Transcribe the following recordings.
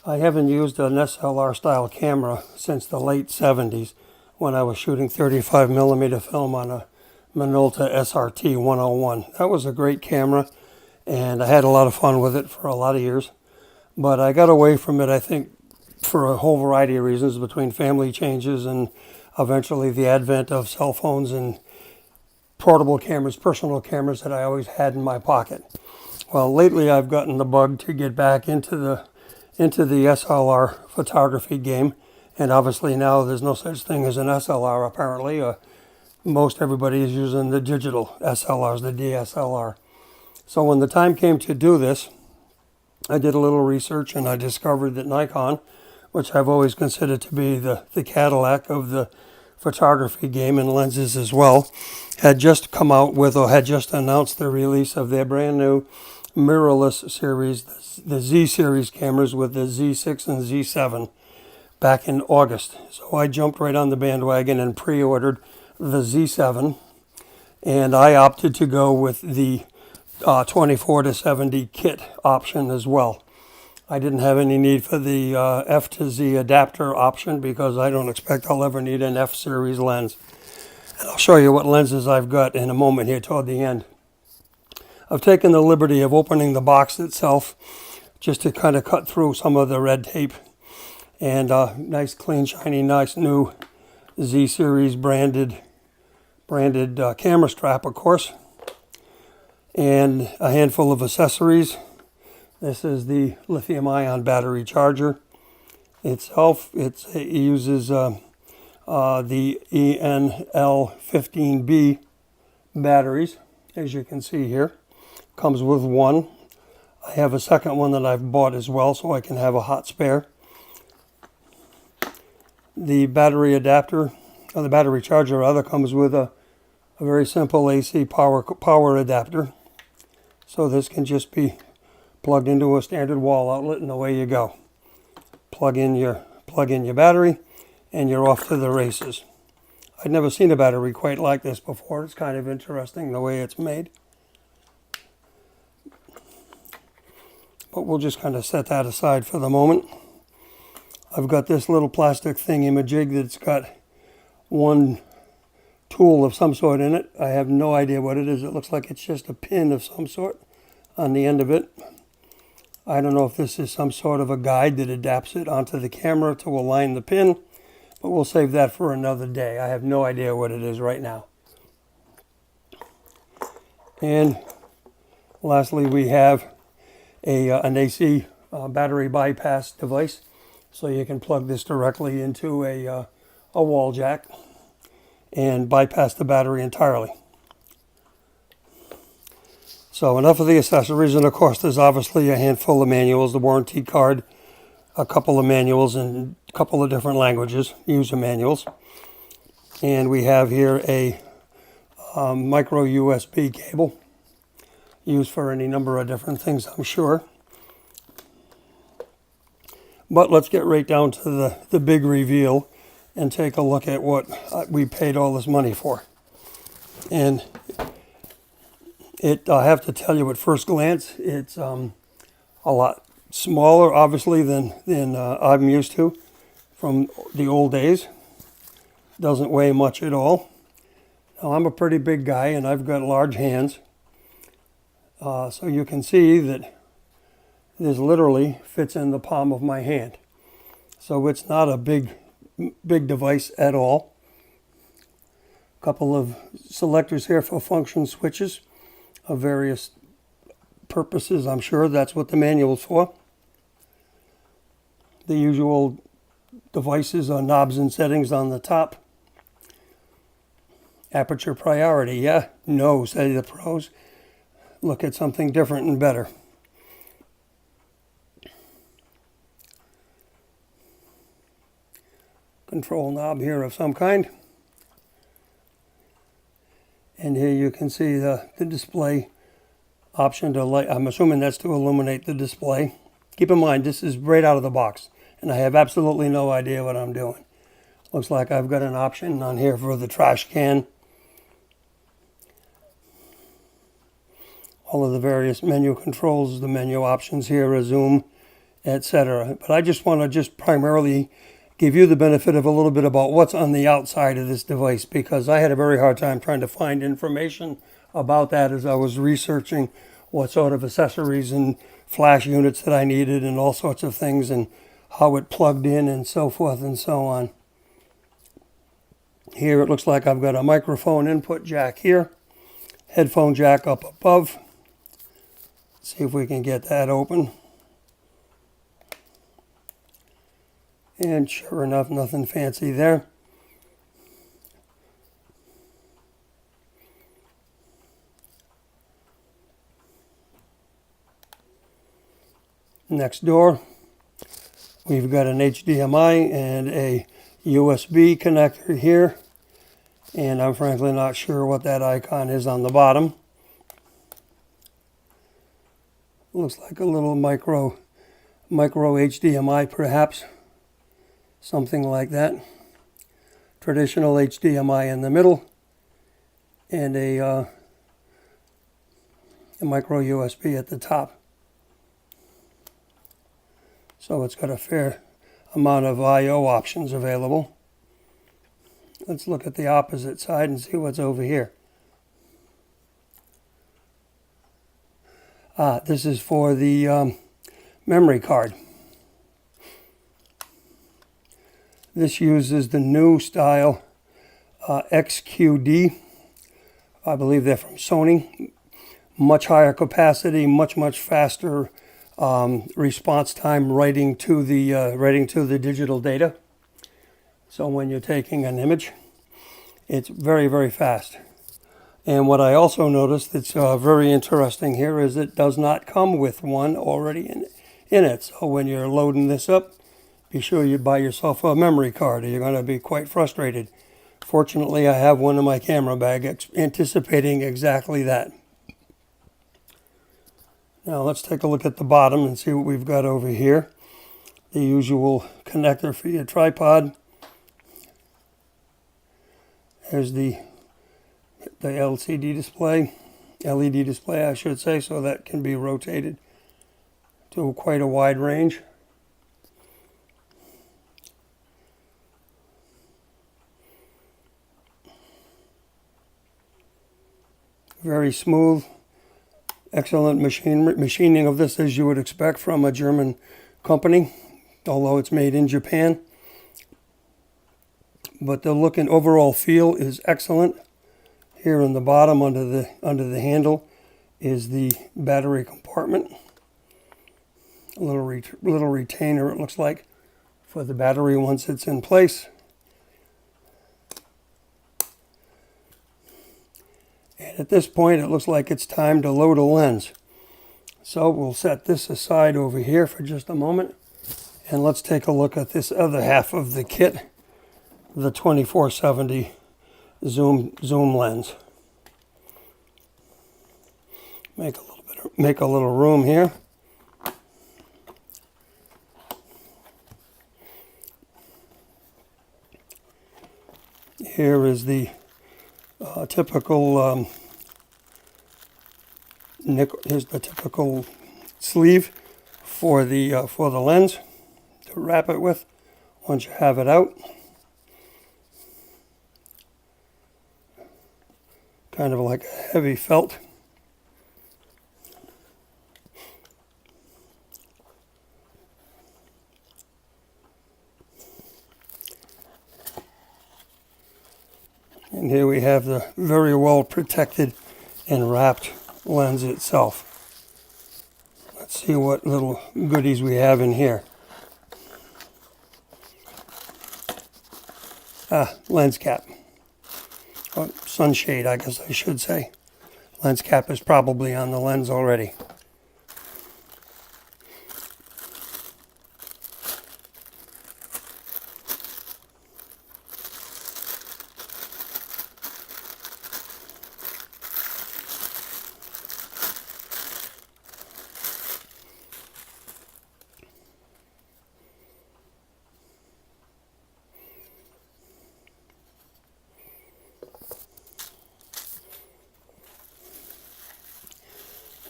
I haven't used an SLR style camera since the late 70s when I was shooting 35mm film on a Minolta SRT 101. That was a great camera, and I had a lot of fun with it for a lot of years. But I got away from it, I think, for a whole variety of reasons, between family changes and eventually the advent of cell phones and portable cameras, personal cameras that I always had in my pocket. Well, lately I've gotten the bug to get back into the SLR photography game, and obviously now there's no such thing as an SLR apparently. Most everybody is using the digital SLRs, the DSLR. So when the time came to do this, I did a little research and I discovered that Nikon, which I've always considered to be the Cadillac of the photography game and lenses as well, had just come out with, or had just announced the release of their brand new mirrorless series, the Z series cameras with the Z6 and Z7 back in August. So I jumped right on the bandwagon and pre-ordered the Z7, and I opted to go with the 24 to 70 kit option as well. I didn't have any need for the F to Z adapter option because I don't expect I'll ever need an F series lens. And I'll show you what lenses I've got in a moment here toward the end. I've taken the liberty of opening the box itself just to kind of cut through some of the red tape. And nice, clean, shiny, nice new Z series branded camera strap, of course. And a handful of accessories. This is the lithium-ion battery charger itself. It uses the ENL15B batteries, as you can see here. Comes with one. I have a second one that I've bought as well, so I can have a hot spare. The battery adapter, or the battery charger rather, comes with a very simple AC power adapter. So this can just be plugged into a standard wall outlet and away you go. Plug in your battery and you're off to the races. I'd never seen a battery quite like this before. It's kind of interesting the way it's made. But we'll just kind of set that aside for the moment. I've got this little plastic thingy-majig that's got one tool of some sort in it. I have no idea what it is. It looks like it's just a pin of some sort on the end of it. I don't know if this is some sort of a guide that adapts it onto the camera to align the pin, but we'll save that for another day. I have no idea what it is right now. And lastly, we have an AC battery bypass device, so you can plug this directly into a wall jack and bypass the battery entirely. So enough of the accessories, and of course there's obviously a handful of manuals, the warranty card, a couple of manuals in a couple of different languages, user manuals. And we have here a micro USB cable used for any number of different things, I'm sure. But let's get right down to the big reveal and take a look at what we paid all this money for. And I have to tell you at first glance, it's a lot smaller, obviously, than I'm used to from the old days. Doesn't weigh much at all. Now, I'm a pretty big guy, and I've got large hands. So you can see that this literally fits in the palm of my hand. So it's not a big device at all. A couple of selectors here for function switches of various purposes. I'm sure that's what the manual's for. The usual devices are knobs and settings on the top. Aperture priority, yeah, no, say the pros. Look at something different and better. Control knob here of some kind. And here you can see the display option to light. I'm assuming that's to illuminate the display. Keep in mind, this is right out of the box, and I have absolutely no idea what I'm doing. Looks like I've got an option on here for the trash can. All of the various menu controls, the menu options here are zoom etc. But I just want to primarily give you the benefit of a little bit about what's on the outside of this device, because I had a very hard time trying to find information about that as I was researching what sort of accessories and flash units that I needed and all sorts of things, and how it plugged in and so forth and so on. Here it looks like I've got a microphone input jack here, headphone jack up above. Let's see if we can get that open. And sure enough, nothing fancy there. Next door, we've got an HDMI and a USB connector here. And I'm frankly not sure what that icon is on the bottom. Looks like a little micro HDMI perhaps. Something like that. Traditional HDMI in the middle, and a micro USB at the top. So it's got a fair amount of I/O options available. Let's look at the opposite side and see what's over here. This is for the memory card. This uses the new style XQD. I believe they're from Sony. Much higher capacity, much faster response time writing to the digital data. So when you're taking an image, it's very fast. And what I also noticed that's very interesting here is it does not come with one already in it. So when you're loading this up, be sure you buy yourself a memory card or you're going to be quite frustrated. Fortunately, I have one in my camera bag anticipating exactly that. Now let's take a look at the bottom and see what we've got over here. The usual connector for your tripod. There's the LCD display, LED display I should say, so that can be rotated to quite a wide range. Very smooth, excellent machining of this, as you would expect from a German company, although it's made in Japan. But the look and overall feel is excellent. Here on the bottom, under the handle, is the battery compartment. A little retainer, it looks like, for the battery once it's in place. And at this point, it looks like it's time to load a lens. So we'll set this aside over here for just a moment. And let's take a look at this other half of the kit, the 2470 zoom lens. Make a little room here. Here is the typical here's the typical sleeve for the lens to wrap it with once you have it out. Kind of like a heavy felt. And here we have the very well protected and wrapped lens itself. Let's see what little goodies we have in here. Lens cap. Oh, sunshade, I guess I should say. Lens cap is probably on the lens already.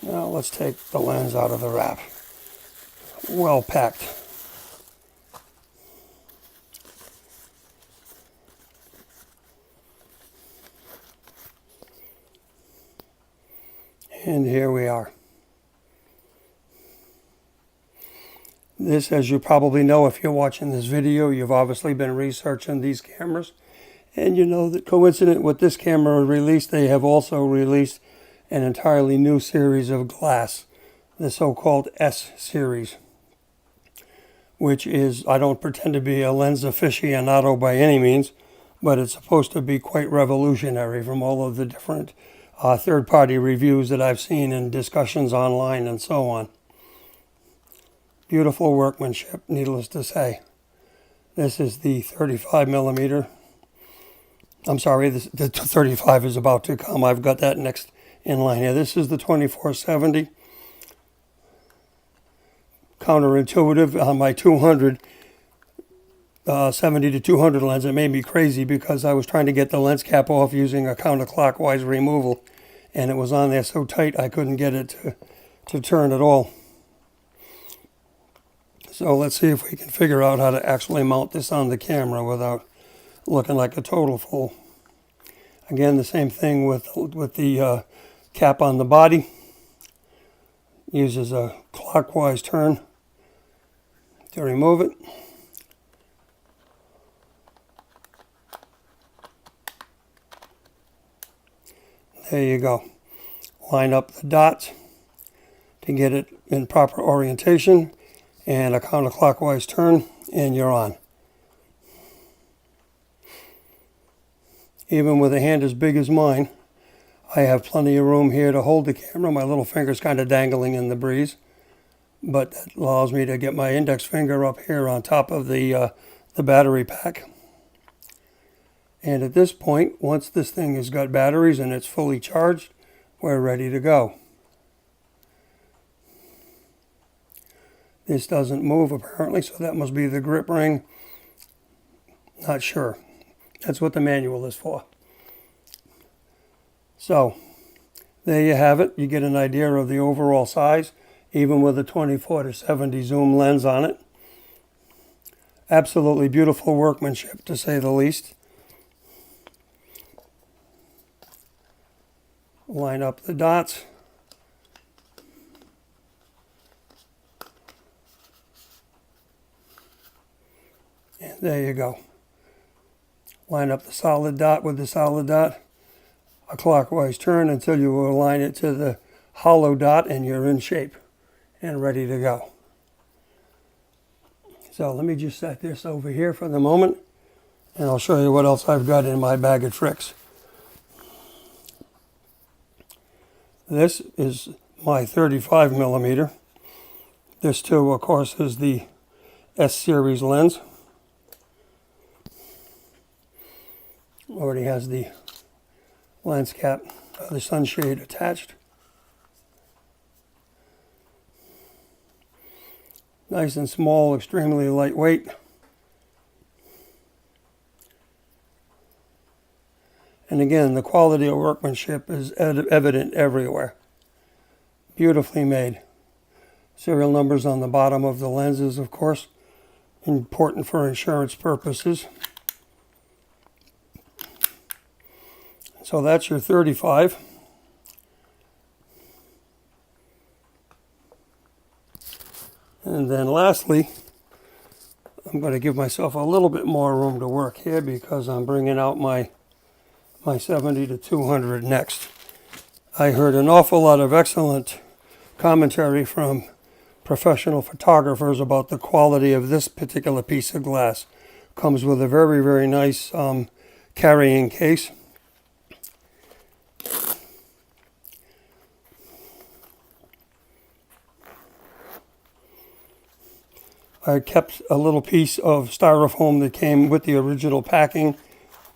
Now let's take the lens out of the wrap. well packed. And here we are. This, as you probably know if you're watching this video, you've obviously been researching these cameras. And you know that coincident with this camera release, they have also released an entirely new series of glass, the so-called S series, which is, I don't pretend to be a lens aficionado by any means, but it's supposed to be quite revolutionary from all of the different third-party reviews that I've seen and discussions online and so on. Beautiful workmanship, needless to say. This is the 35 millimeter. I'm sorry, the 35 is about to come. I've got that next in line here. This is the 2470. Counterintuitive on my 200, 70 to 200 lens. It made me crazy because I was trying to get the lens cap off using a counterclockwise removal, and it was on there so tight I couldn't get it to turn at all. So let's see if we can figure out how to actually mount this on the camera without looking like a total fool. Again, the same thing with the cap on the body. Uses a clockwise turn to remove it. There you go. Line up the dots to get it in proper orientation, and a counterclockwise turn, and you're on. Even with a hand as big as mine, I have plenty of room here to hold the camera. My little finger's kind of dangling in the breeze, but that allows me to get my index finger up here on top of the battery pack. And at this point, once this thing has got batteries and it's fully charged, we're ready to go. This doesn't move apparently, so that must be the grip ring. Not sure. That's what the manual is for. So, there you have it. You get an idea of the overall size, even with a 24 to 70 zoom lens on it. Absolutely beautiful workmanship, to say the least. Line up the dots. And there you go. Line up the solid dot with the solid dot. A clockwise turn until you align it to the hollow dot, and you're in shape and ready to go. So let me just set this over here for the moment, and I'll show you what else I've got in my bag of tricks. This is my 35 millimeter. This too, of course, is the S series lens. Already has the lens cap, the sunshade attached. Nice and small, extremely lightweight. And again, the quality of workmanship is evident everywhere. Beautifully made. Serial numbers on the bottom of the lenses, of course, important for insurance purposes. So that's your 35. And then lastly, I'm going to give myself a little bit more room to work here because I'm bringing out my 70 to 200 next. I heard an awful lot of excellent commentary from professional photographers about the quality of this particular piece of glass. Comes with a very, very nice carrying case. I kept a little piece of styrofoam that came with the original packing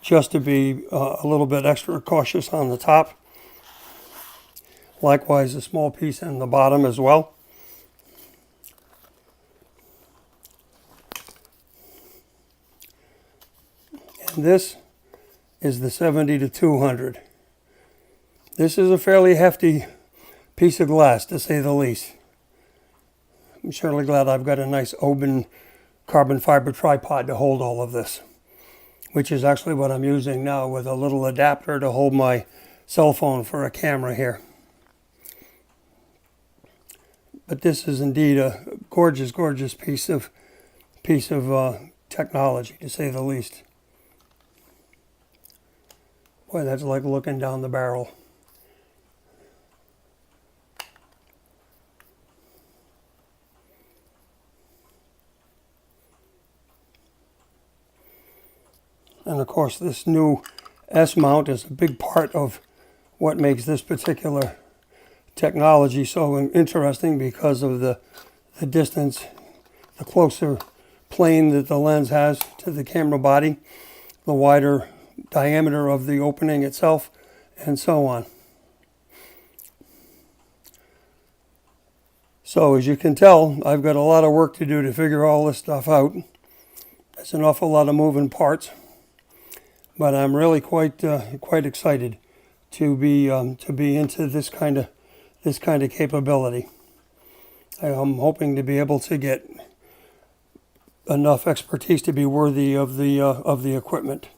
just to be a little bit extra cautious on the top. Likewise, a small piece in the bottom as well. And this is the 70 to 200. This is a fairly hefty piece of glass, to say the least. I'm certainly glad I've got a nice open carbon fiber tripod to hold all of this, which is actually what I'm using now, with a little adapter to hold my cell phone for a camera here. But this is indeed a gorgeous, gorgeous piece of technology, to say the least. Boy, that's like looking down the barrel. And of course, this new S mount is a big part of what makes this particular technology so interesting, because of the distance, the closer plane that the lens has to the camera body, the wider diameter of the opening itself, and so on. So as you can tell, I've got a lot of work to do to figure all this stuff out. There's an awful lot of moving parts, but I'm really quite excited to be into this kind of capability. I'm hoping to be able to get enough expertise to be worthy of the equipment.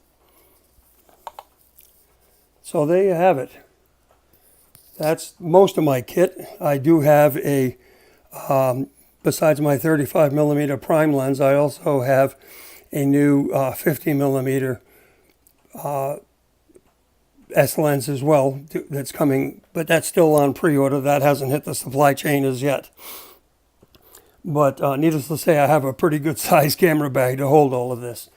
So there you have it. That's most of my kit. I do have a, besides my 35mm prime lens, I also have a new 50mm S lens as well that's coming, but that's still on pre-order. That hasn't hit the supply chain as yet. But needless to say, I have a pretty good size camera bag to hold all of this.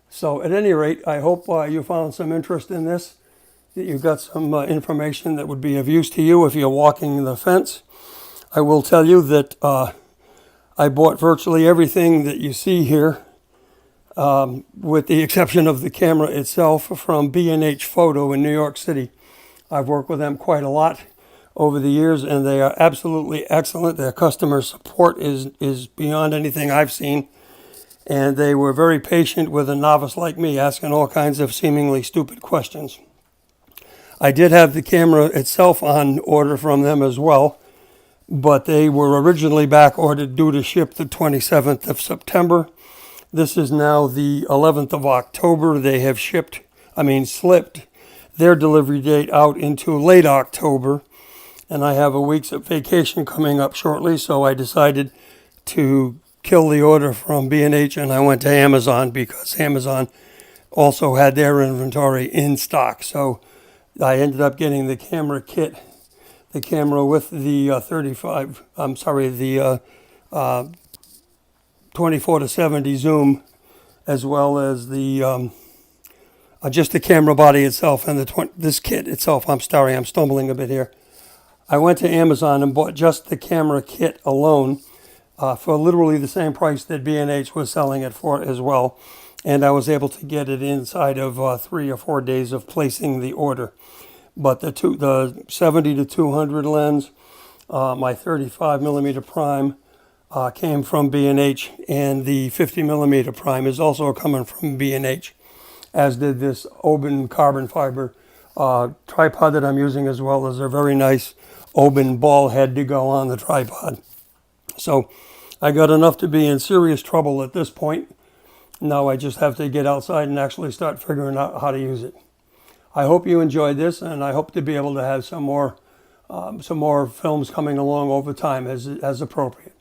So at any rate, I hope you found some interest in this, that you got some information that would be of use to you if you're walking the fence. I will tell you that I bought virtually everything that you see here, with the exception of the camera itself, from B&H Photo in New York City. I've worked with them quite a lot over the years, and they are absolutely excellent. Their customer support is beyond anything I've seen, and they were very patient with a novice like me, asking all kinds of seemingly stupid questions. I did have the camera itself on order from them as well, but they were originally back ordered, due to ship the 27th of September. This is now the 11th of October. They have slipped their delivery date out into late October, and I have a week's vacation coming up shortly, so I decided to kill the order from B&H, and I went to Amazon, because Amazon also had their inventory in stock. So I ended up getting the camera kit, the camera with the 24-70 zoom, as well as the just the camera body itself, and this kit itself. I'm stumbling a bit here. I went to Amazon and bought just the camera kit alone for literally the same price that B&H was selling it for as well, and I was able to get it inside of 3 or 4 days of placing the order. But the 70-200 lens, my 35mm prime, came from B&H, and the 50mm prime is also coming from B&H, as did this open carbon fiber tripod that I'm using, as well as a very nice open ball head to go on the tripod. So I got enough to be in serious trouble at this point. Now I just have to get outside and actually start figuring out how to use it. I hope you enjoyed this, and I hope to be able to have some more films coming along over time as appropriate.